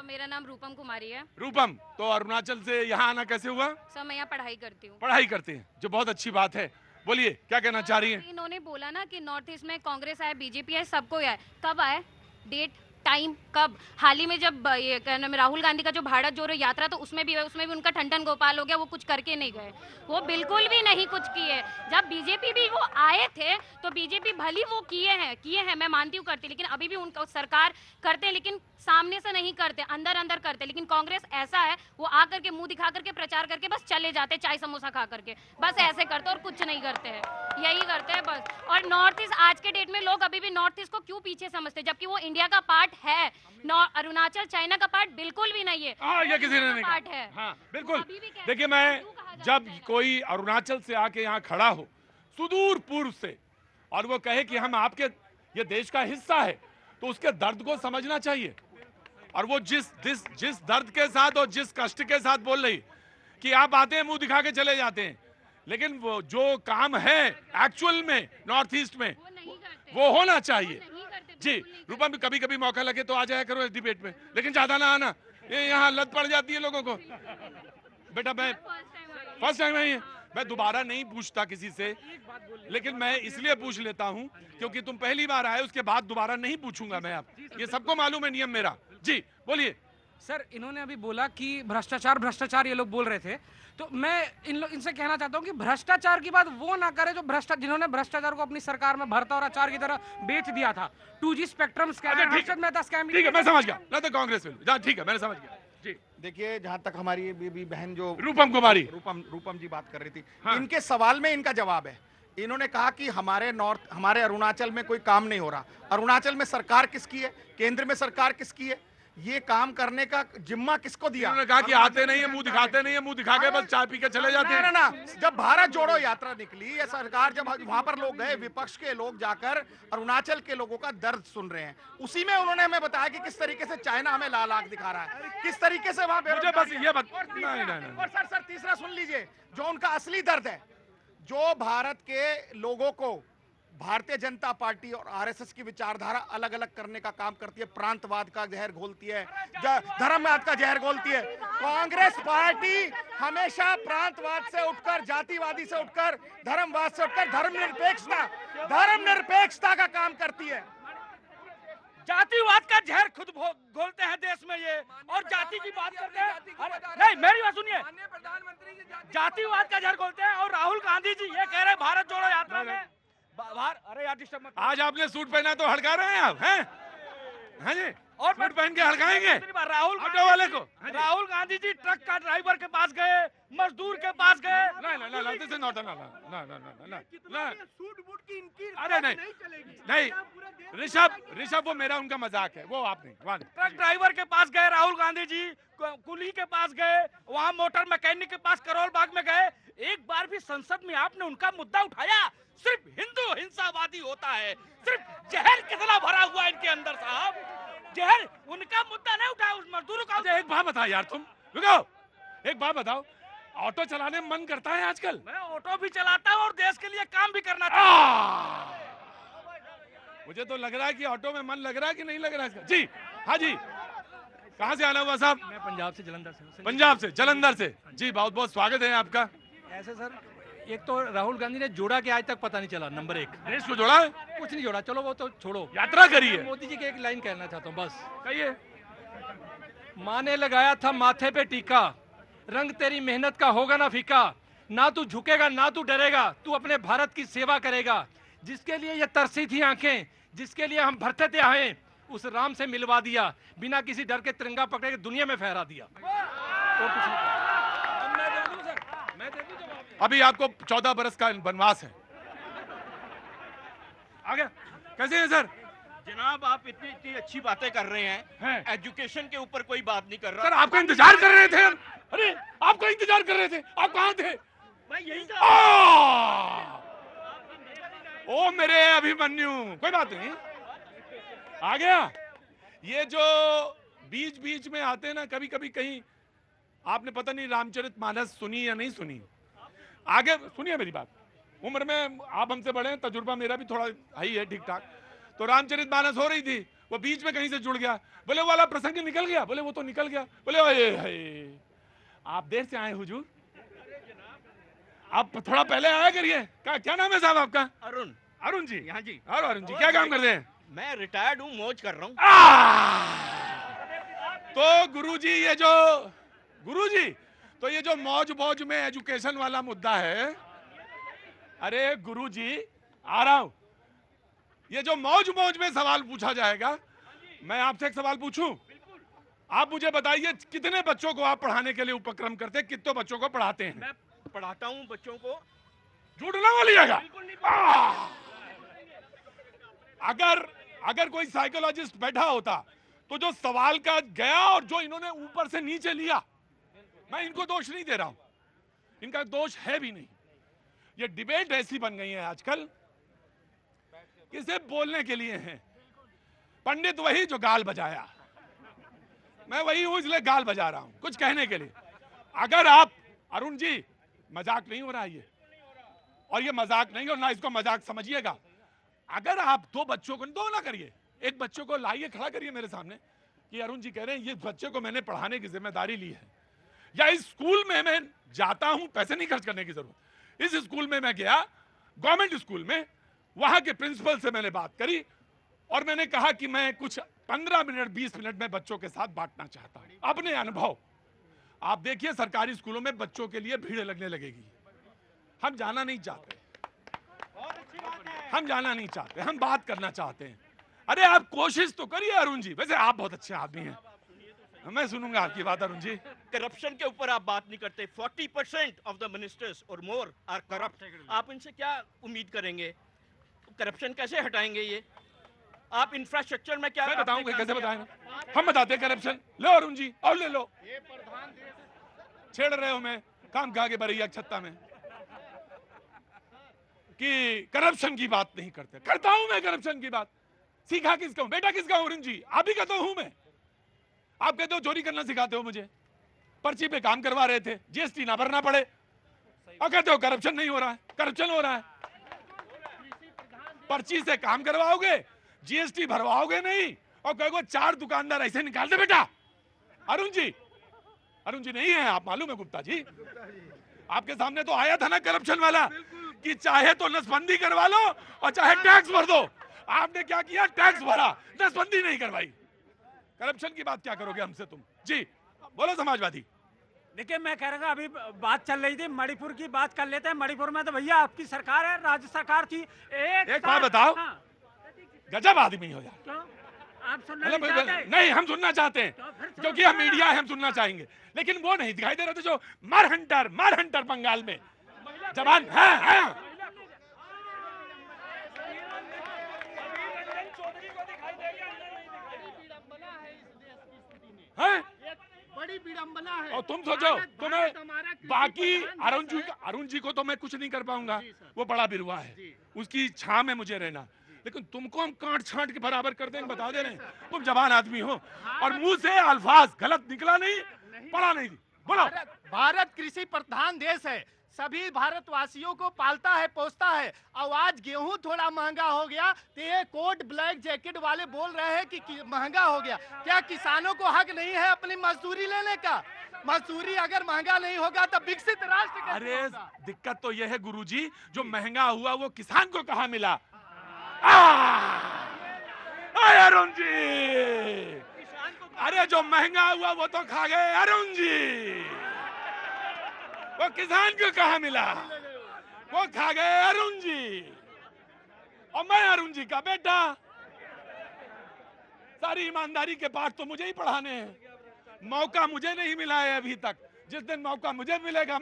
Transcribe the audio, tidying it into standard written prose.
मेरा नाम रूपम कुमारी है। रूपम, तो अरुणाचल से यहाँ आना कैसे हुआ? सर मैं यहाँ पढ़ाई करती हूँ। पढ़ाई करते हैं, जो बहुत अच्छी बात है। बोलिए क्या कहना चाह रही हैं? इन्होंने बोला ना कि नॉर्थ ईस्ट में कांग्रेस आए, बीजेपी आए, सबको आए। कब आए? डेट, टाइम कब? हाल ही में जब ये क्या नाम है, राहुल गांधी का जो भारत जोड़ो यात्रा, तो उसमें भी उनका ठंडन गोपाल हो गया, वो कुछ करके नहीं गए, वो बिल्कुल भी नहीं कुछ किए। जब बीजेपी भी वो आए थे तो बीजेपी भली वो किए हैं, मैं मानती हूँ करती, लेकिन अभी भी उनका सरकार करते हैं, लेकिन सामने से नहीं करते, अंदर अंदर करते। लेकिन कांग्रेस ऐसा है, वो आकर के मुंह दिखा करके प्रचार करके बस चले जाते, चाय समोसा खा करके बस ऐसे करते और कुछ नहीं करते हैं, यही करते हैं बस। और नॉर्थ ईस्ट आज के डेट में लोग अभी भी नॉर्थ ईस्ट को क्यों पीछे समझते हैं, जबकि वो इंडिया का पार्ट है। अरुणाचल चाइना का पार्ट बिल्कुल भी नहीं है। हाँ, ये किसी ने नहीं पार्ट है। हाँ बिल्कुल। अभी भी कहते देखिए, हैं, मैं क्यों कहा जाता जब है? कोई अरुणाचल से आके यहाँ खड़ा हो सुदूर पूर्व से, और वो कहे कि हम आपके ये देश का हिस्सा है, तो उसके दर्द को समझना चाहिए। और वो जिस दर्द के साथ और जिस कष्ट के साथ बोल रही कि आप आते हैं मुंह दिखा के चले जाते हैं, लेकिन वो जो काम है एक्चुअल में नॉर्थ ईस्ट में, वो नहीं करते, वो होना चाहिए। नहीं करते, जी बिल्कुल नहीं रूपम, भी कभी कभी मौका लगे तो आ जाया करो इस डिबेट में, लेकिन ज्यादा ना आना, ये यहाँ लत पड़ जाती है लोगों को। बेटा मैं फर्स्ट टाइम आई है, मैं दोबारा नहीं पूछता किसी से, लेकिन मैं इसलिए पूछ लेता हूँ क्योंकि तुम पहली बार आए, उसके बाद दोबारा नहीं पूछूंगा मैं। आप ये सबको मालूम है नियम मेरा। जी बोलिए। सर इन्होंने अभी बोला कि भ्रष्टाचार भ्रष्टाचार ये लोग बोल रहे थे, तो मैं इनसे कहना चाहता हूँ कि भ्रष्टाचार की बात वो ना करे जो जिन्होंने भ्रष्टाचार को अपनी सरकार में भरता और अचार की तरह बेच दिया था। 2G spectrum scam, Harshad Mehta scam. ठीक है, मैं समझ गया, ना तो कांग्रेस में, ठीक है मैंने समझ गया। जी देखिए, जहां तक हमारी भी बहन जो रूपम कुमारी, रूपम जी बात कर रही थी, हाँ। इनके सवाल में इनका जवाब है। इन्होंने कहा कि हमारे अरुणाचल में कोई काम नहीं हो रहा। अरुणाचल में सरकार किसकी है? केंद्र में सरकार किसकी है? ये काम करने का जिम्मा किसको दिया? उन्होंने कहा कि आते नहीं है, मुंह दिखाते नहीं है, मुंह दिखा के बस चाय पी के चले जाते हैं। ना, जब भारत जोड़ो यात्रा निकली, ये सरकार जब वहां पर लोग गए, विपक्ष के लोग जाकर अरुणाचल के लोगों का दर्द सुन रहे हैं, उसी में उन्होंने हमें बताया कि किस तरीके से चाइना हमें लाल आंख दिखा रहा है, किस तरीके से वहां मुझे बस ये और सर तीसरा सुन लीजिए, जो उनका असली दर्द है, जो भारत के लोगों को भारतीय जनता पार्टी और आरएसएस की विचारधारा अलग अलग करने का काम करती है, प्रांतवाद का जहर घोलती है, धर्मवाद का जहर घोलती है। कांग्रेस पार्टी हमेशा प्रांतवाद से उठकर, जातिवादी से उठकर, धर्मवाद से उठकर धर्मनिरपेक्षता का काम करती है। जातिवाद का जहर खुद घोलते हैं देश में ये, और जाति की बात करते हैं। नहीं, मेरी बात सुनिए, जातिवाद का जहर घोलते हैं। और राहुल गांधी जी ये कह रहे हैं भारत जोड़ो यात्रा में अरे यार डिस्टर्ब मत। आज आपने सूट पहना तो हड़का रहे हैं आप, हैं? हाँ जी, और सूट पहन के हड़काएंगे ऑटो वाले को। राहुल गांधी जी ट्रक का ड्राइवर के पास गए, मजदूर के पास गए। अरे नहीं ऋषभ, वो मेरा उनका मजाक है, वो आप नहीं। ट्रक ड्राइवर के पास गए राहुल गांधी जी, कुली के पास गए, वहाँ मोटर मैकेनिक के पास करोल बाग में गए। एक बार भी संसद में आपने उनका मुद्दा उठाया? सिर्फ हिंदू हिंसावादी होता है। सिर्फ जहर कितना भरा हुआ है इनके अंदर साहब, जहर। उनका मुद्दा नहीं उठाया, उस मजदूरों का। एक बात बताओ यार, तुम रुको, एक बात बताओ, ऑटो चलाने में मन करता है आजकल? मैं ऑटो भी चलाता हूँ और देश के लिए काम भी करना चाहता हूँ। मुझे तो लग रहा है कि ऑटो में मन लग रहा है कि नहीं लग रहा है। जी हाँ जी, कहाँ से आना हुआ साहब? मैं पंजाब से, जलंधर से। पंजाब से, जलंधर से। जी बहुत बहुत स्वागत है आपका। ऐसे सर, एक तो राहुल गांधी ने जोड़ा कि आज तक पता नहीं चला, नंबर 1। देश को जोड़ा है? कुछ नहीं जोड़ा, चलो वो तो छोड़ो, यात्रा करी है। मोदी जी की एक लाइन कहना चाहता हूँ बस। कहिए। माँ ने लगाया था माथे पे टीका, रंग तेरी मेहनत का होगा ना फीका, ना तू झुकेगा ना तू डरेगा, तू अपने भारत की सेवा करेगा। जिसके लिए ये तरसी थी आंखें, जिसके लिए हम भरते थे आए, उस राम से मिलवा दिया, बिना किसी डर के तिरंगा पकड़े के दुनिया में फहरा दिया। और कुछ नहीं। अभी आपको 14 बरस का वनवास है। आगे कैसे हैं सर? जनाब आप इतनी अच्छी बातें कर रहे हैं, एजुकेशन के ऊपर कोई बात नहीं कर रहा। सर आपका इंतजार कर रहे थे हम। अरे आपका इंतजार कर रहे थे, आप कहाँ थे? मैं यही ओ मेरे अभिमन्यु, कोई बात नहीं, आ गया। ये जो बीच बीच में आते हैं ना, कभी कभी कहीं आपने पता नहीं रामचरितमानस सुनी या नहीं सुनी। आगे सुनिए मेरी बात, उम्र में आप हमसे बड़े हैं, तजुर्बा मेरा भी थोड़ा हाई है ठीक ठाक। तो रामचरितमानस हो रही थी, वो बीच में कहीं से जुड़ गया, बोले वो वाला प्रसंग निकल गया, बोले वो तो निकल गया, बोले ओए हाय आप देर से आए हुजूर, आप थोड़ा पहले आया करिए। क्या नाम है साहब आपका? अरुण। अरुण जी। हाँ जी। और अरुण जी क्या काम करते हैं? मैं रिटायर्ड हूँ, मौज कर रहा हूँ। तो गुरुजी ये जो मौज में एजुकेशन वाला मुद्दा है, अरे गुरुजी आ रहा हूं, ये जो मौज में सवाल पूछा जाएगा, मैं आपसे एक सवाल पूछूं, आप मुझे बताइए कितने बच्चों को आप पढ़ाने के लिए उपक्रम करते हैं, कितने बच्चों को पढ़ाते हैं? मैं पढ़ाता हूँ बच्चों को। झूठ ना बोलिएगा। अगर कोई साइकोलॉजिस्ट बैठा होता तो जो सवाल का गया और जो इन्होंने ऊपर से नीचे लिया, मैं इनको दोष नहीं दे रहा हूं, इनका दोष है भी नहीं। ये डिबेट ऐसी बन गई है आजकल कि सिर्फ बोलने के लिए है। पंडित वही जो गाल बजाया, मैं वही हूं इसलिए गाल बजा रहा हूं, कुछ कहने के लिए। अगर आप अरुण जी, मजाक नहीं हो रहा ये, और ये मजाक नहीं और ना इसको मजाक समझिएगा। अगर आप दो बच्चों को, दो ना करिए, एक बच्चे को लाइए, खड़ा करिए मेरे सामने कि अरुण जी कह रहे हैं ये बच्चे को मैंने पढ़ाने की जिम्मेदारी ली है, या इस स्कूल में मैं जाता हूं, पैसे नहीं खर्च करने की जरूरत, इस स्कूल में मैं गया, गवर्नमेंट स्कूल में, वहां के प्रिंसिपल से मैंने बात करी और मैंने कहा कि मैं कुछ 15 मिनट 20 मिनट में बच्चों के साथ बांटना चाहता हूं अपने अनुभव। आप देखिए सरकारी स्कूलों में बच्चों के लिए भीड़ लगने लगेगी। हम जाना नहीं चाहते, हम बात करना चाहते हैं। अरे आप कोशिश तो करिए अरुण जी, वैसे आप बहुत अच्छे आदमी हैं, मैं सुनूंगा आपकी बात अरुण जी। करप्शन के ऊपर आप बात नहीं करते। 40% ऑफ द मिनिस्टर्स और मोर आर करप्ट। आप इनसे क्या उम्मीद करेंगे? करप्शन कैसे हटाएंगे ये? आप इंफ्रास्ट्रक्चर में क्या? मैं बताऊंगा कैसे बताएंगे, हम बताते हैं करप्शन। लो अरुण जी और ले लो, छेड़ रहे हो मैं काम खा के बरैया छत्ता में कि करप्शन की बात नहीं करते। करता हूं मैं करप्शन की बात। सीखा किसका हूं? बेटा किसका हूं? अरुण जी आप ही का तो हूं मैं। आप कहते हो चोरी करना सिखाते हो मुझे, पर्ची पे काम करवा रहे थे, जीएसटी ना भरना पड़े, और कहते हो करप्शन नहीं हो रहा है। करप्शन हो रहा है। पर्ची से काम करवाओगे, जीएसटी भरवाओगे नहीं, और कहोगे 4 दुकानदार ऐसे निकाल दे बेटा। अरुण जी नहीं है आप, मालूम है गुप्ता जी, आपके सामने तो आया था ना करप्शन वाला कि चाहे तो नसबंदी करवा लो और चाहे टैक्स भर दो। आपने क्या किया? टैक्स भरा, नसबंदी नहीं करवाई। करप्शन की बात क्या करोगे हमसे तुम? जी बोलो समाजवादी। देखिए मैं कह रहा था, अभी बात चल रही थी मणिपुर की, बात कर लेते हैं। मणिपुर में तो भैया आपकी सरकार है, राज्य सरकार थी। एक बात बताओ। हाँ। गजब आदमी हो यार। क्यों? आप सुनना नहीं चाहते? नहीं हम सुनना चाहते हैं, क्योंकि हम मीडिया है, हम सुनना चाहेंगे, लेकिन वो नहीं दिखाई दे रहा था जो मार हंटर बंगाल में जवान है। बड़ी विडंबना है। और तुम सोचो तुम्हें बाकी अरुण जी को तो मैं कुछ नहीं कर पाऊंगा, वो बड़ा बिरुआ है, उसकी छां में मुझे रहना, लेकिन तुमको हम काट छांट के बराबर कर देंगे, बता दे रहे हैं। तुम जवान आदमी हो और मुंह से अल्फाज गलत निकला नहीं, पढ़ा नहीं। बोलो। भारत कृषि प्रधान देश है, सभी भारतवासियों को पालता है, पोसता है। और आज गेहूं थोड़ा महंगा हो गया तो ये कोट ब्लैक जैकेट वाले बोल रहे हैं कि महंगा हो गया। क्या किसानों को हक नहीं है अपनी मजदूरी लेने का? मजदूरी अगर महंगा नहीं होगा तो विकसित राष्ट्र कैसे अरे होगा? दिक्कत तो यह है गुरुजी, जो महंगा हुआ वो किसान को कहाँ मिला? अरुण जी, अरे जो महंगा हुआ वो तो खा गए अरुण जी, वो किसान को कहाँ मिला? वो खा गए अरुण जी। और मैं अरुण जी का बेटा, सारी ईमानदारी के पाठ तो मुझे ही पढ़ाने हैं। मौका मुझे नहीं मिला है अभी तक, जिस दिन मौका मुझे मिलेगा